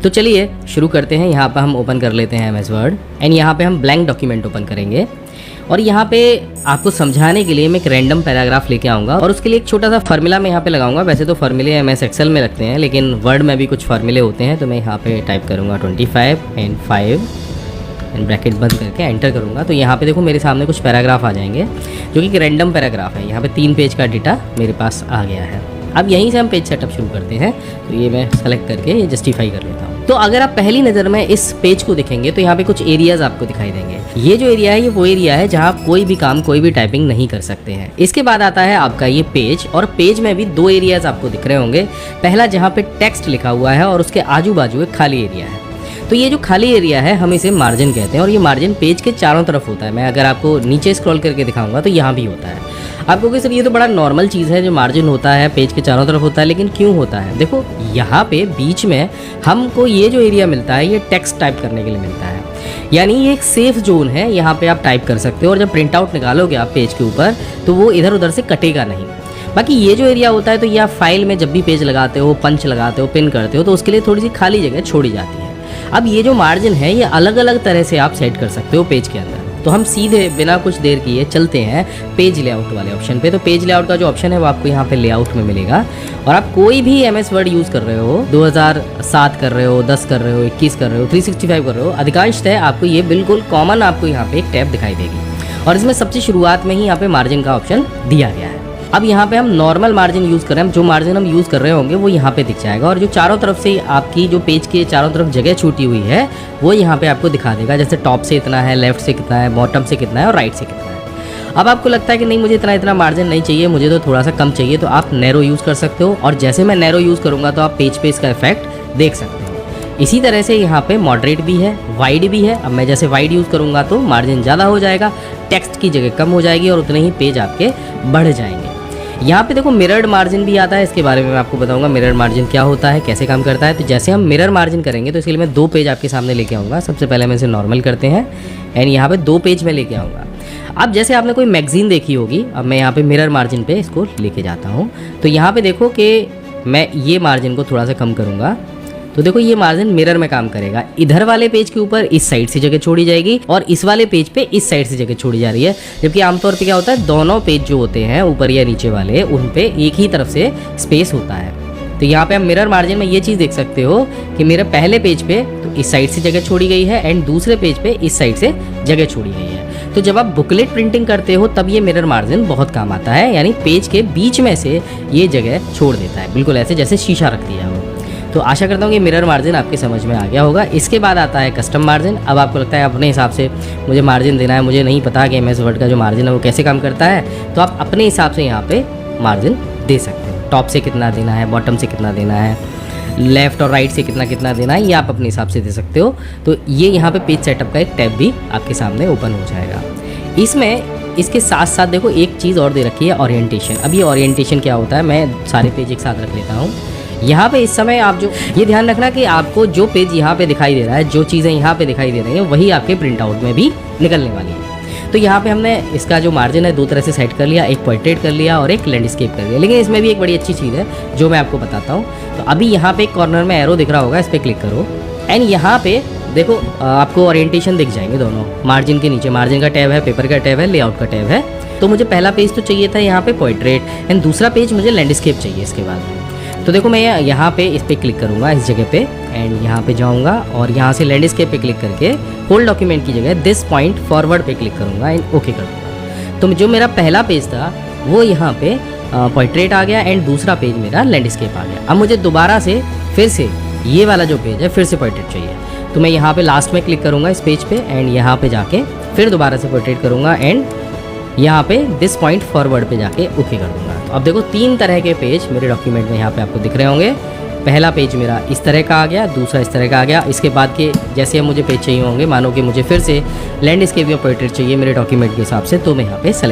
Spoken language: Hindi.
तो चलिए शुरू करते हैं। यहाँ पर हम ओपन कर लेते हैं MS वर्ड एंड यहाँ पे हम ब्लैंक डॉक्यूमेंट ओपन करेंगे और यहाँ पे आपको समझाने के लिए मैं एक रैंडम पैराग्राफ लेके आऊँगा और उसके लिए एक छोटा सा फार्मूला मैं यहाँ पे लगाऊंगा। वैसे तो फार्मूले MS एक्सेल में लगते हैं, लेकिन वर्ड में भी कुछ फार्मूले होते हैं। तो मैं यहाँ पे टाइप करूँगा 25 एंड 5 एंड ब्रैकेट बंद करके एंटर करूँगा। तो यहाँ पे देखो मेरे सामने कुछ पैराग्राफ आ जाएंगे जो कि एक रैंडम पैराग्राफ है। यहाँ पे 3 पेज का डेटा मेरे पास आ गया है। अब यहीं से हम पेज सेटअप शुरू करते हैं। तो ये मैं सेलेक्ट करके ये जस्टिफाई कर लेता हूँ। तो अगर आप पहली नज़र में इस पेज को देखेंगे तो यहाँ पे कुछ एरियाज आपको दिखाई देंगे। ये जो एरिया है ये वो एरिया है जहाँ आप कोई भी काम, कोई भी टाइपिंग नहीं कर सकते हैं। इसके बाद आता है आपका ये पेज, और पेज में भी 2 एरियाज आपको दिख रहे होंगे। पहला जहाँ पे टेक्स्ट लिखा हुआ है और उसके आजू बाजू एक खाली एरिया है। तो ये जो खाली एरिया है हम इसे मार्जिन कहते हैं और ये मार्जिन पेज के चारों तरफ होता है। मैं अगर आपको नीचे स्क्रॉल करके दिखाऊंगा तो यहाँ भी होता है। आप कहोगे सर ये तो बड़ा नॉर्मल चीज़ है, जो मार्जिन होता है पेज के चारों तरफ होता है, लेकिन क्यों होता है? देखो यहाँ पे बीच में हमको ये जो एरिया मिलता है ये टेक्स्ट टाइप करने के लिए मिलता है, यानी ये एक सेफ जोन है। यहाँ पे आप टाइप कर सकते हो और जब प्रिंट आउट निकालोगे आप पेज के ऊपर तो वो इधर उधर से कटेगा नहीं। बाकी ये जो एरिया होता है तो ये आप फाइल में जब भी पेज लगाते हो, पंच लगाते हो, पिन करते हो तो उसके लिए थोड़ी सी खाली जगह छोड़ी जाती है। अब ये जो मार्जिन है ये अलग अलग तरह से आप सेट कर सकते हो पेज के अंदर। तो हम सीधे बिना कुछ देर किए चलते हैं पेज लेआउट वाले ऑप्शन पे। तो पेज लेआउट का जो ऑप्शन है वो आपको यहाँ पे लेआउट में मिलेगा और आप कोई भी MS वर्ड यूज़ कर रहे हो, 2007 कर रहे हो, 10 कर रहे हो, 21 कर रहे हो, 365 कर रहे हो, अधिकांशतः आपको ये बिल्कुल कॉमन आपको यहाँ पे एक टैब दिखाई देगी और इसमें सबसे शुरुआत में ही यहाँ पे मार्जिन का ऑप्शन दिया गया है। अब यहाँ पे हम नॉर्मल मार्जिन यूज़ कर रहे हैं, जो मार्जिन हम यूज़ कर रहे होंगे वो यहाँ पे दिख जाएगा और जो चारों तरफ से आपकी जो पेज के चारों तरफ जगह छूटी हुई है वो यहाँ पे आपको दिखा देगा। जैसे टॉप से इतना है, लेफ्ट से कितना है, बॉटम से कितना है और राइट से कितना है। अब आपको लगता है कि नहीं मुझे इतना मार्जिन नहीं चाहिए, मुझे तो थोड़ा सा कम चाहिए, तो आप नैरो यूज़ कर सकते हो और जैसे मैं नैरो यूज़ करूँगा तो आप पेज पे इसका इफेक्ट देख सकते हो। इसी तरह से यहाँ पे मॉडरेट भी है, वाइड भी है। अब मैं जैसे वाइड यूज़ करूँगा तो मार्जिन ज़्यादा हो जाएगा, टेक्स्ट की जगह कम हो जाएगी और उतने ही पेज आपके बढ़ जाएंगे। यहाँ पे देखो मिरर्ड मार्जिन भी आता है, इसके बारे में मैं आपको बताऊंगा मिरर्ड मार्जिन क्या होता है, कैसे काम करता है। तो जैसे हम मिरर मार्जिन करेंगे तो इसके लिए मैं 2 पेज आपके सामने लेके आऊँगा। सबसे पहले मैं इसे नॉर्मल करते हैं एंड यहाँ पे 2 पेज में लेके आऊँगा। अब जैसे आपने कोई मैगजीन देखी होगी, अब मैं यहाँ पे मिरर मार्जिन पे इसको लेके जाता हूँ। तो यहाँ पे देखो कि मैं ये मार्जिन को थोड़ा सा कम करूँगा तो देखो ये मार्जिन मिरर में काम करेगा। इधर वाले पेज के ऊपर इस साइड से जगह छोड़ी जाएगी और इस वाले पेज पे इस साइड से जगह छोड़ी जा रही है। जबकि आमतौर पे क्या होता है, दोनों पेज जो होते हैं ऊपर या नीचे वाले उन पे एक ही तरफ से स्पेस होता है। तो यहाँ पे हम मिरर मार्जिन में ये चीज़ देख सकते हो कि मेरे पहले पेज पे तो इस साइड से जगह छोड़ी गई है एंड दूसरे पेज पे इस साइड से जगह छोड़ी गई है। तो जब आप बुकलेट प्रिंटिंग करते हो तब ये मिरर मार्जिन बहुत काम आता है, यानी पेज के बीच में से ये जगह छोड़ देता है, बिल्कुल ऐसे जैसे शीशा रख दिया हो। तो आशा करता हूँ कि मिरर मार्जिन आपके समझ में आ गया होगा। इसके बाद आता है कस्टम मार्जिन। अब आपको लगता है अपने हिसाब से मुझे मार्जिन देना है, मुझे नहीं पता कि MS वर्ड का जो मार्जिन है वो कैसे काम करता है, तो आप अपने हिसाब से यहाँ पे मार्जिन दे सकते हो। टॉप से कितना देना है, बॉटम से कितना देना है, लेफ़्ट और राइट से कितना कितना देना है, ये आप अपने हिसाब से दे सकते हो। तो ये यहाँ पे पेज सेटअप का एक टैब भी आपके सामने ओपन हो जाएगा। इसमें इसके साथ साथ देखो एक चीज़ और दे रखी है, ओरिएंटेशन। अब ये ओरिएंटेशन क्या होता है, मैं सारे पेज एक साथ रख लेता हूँ। यहाँ पे इस समय आप जो ये ध्यान रखना कि आपको जो पेज यहाँ पे दिखाई दे रहा है, जो चीज़ें यहाँ पे दिखाई दे रही हैं वही आपके प्रिंट आउट में भी निकलने वाली है। तो यहाँ पे हमने इसका जो मार्जिन है 2 तरह से सेट कर लिया, एक पोर्ट्रेट कर लिया और एक लैंडस्केप कर लिया। लेकिन इसमें भी एक बड़ी अच्छी चीज़ है जो मैं आपको बताता हूँ। तो अभी यहाँ पे एक कॉर्नर में एरो दिख रहा होगा, इस पर क्लिक करो एंड यहाँ पे देखो आपको ओरिएंटेशन दिख जाएंगे दोनों। मार्जिन के नीचे मार्जिन का टैब है, पेपर का टैब है, लेआउट का टैब है। तो मुझे पहला पेज तो चाहिए था यहाँ पे पोर्ट्रेट एंड दूसरा पेज मुझे लैंडस्केप चाहिए इसके बाद। तो देखो मैं यहाँ पे इस पर क्लिक करूँगा, इस जगह पे एंड यहाँ पे जाऊँगा और यहाँ से लैंडस्केप पे क्लिक करके होल डॉक्यूमेंट की जगह दिस पॉइंट फॉरवर्ड पे क्लिक करूँगा एंड ओके कर दूँगा। तो जो मेरा पहला पेज था वो यहाँ पे पोर्ट्रेट आ गया एंड दूसरा पेज मेरा लैंडस्केप आ गया। अब मुझे दोबारा से फिर से ये वाला जो पेज है फिर से पोर्ट्रेट चाहिए। तो मैं यहाँ पे लास्ट में क्लिक करूँगा इस पेज पे एंड यहाँ पे जाके फिर दोबारा से पोर्ट्रेट करूँगा एंड यहाँ पे दिस पॉइंट फॉरवर्ड पे जाके ओके कर दूँगा। तो अब देखो 3 तरह के पेज मेरे डॉक्यूमेंट में यहाँ पे आपको दिख रहे होंगे। पहला पेज मेरा इस तरह का आ गया, दूसरा इस तरह का आ गया। इसके बाद के जैसे अब मुझे पेज चाहिए होंगे, मानो कि मुझे फिर से लैंडस्केप या पोर्ट्रेट चाहिए मेरे डॉक्यूमेंट के हिसाब से, तो मैं यहाँ पे सेलेक्ट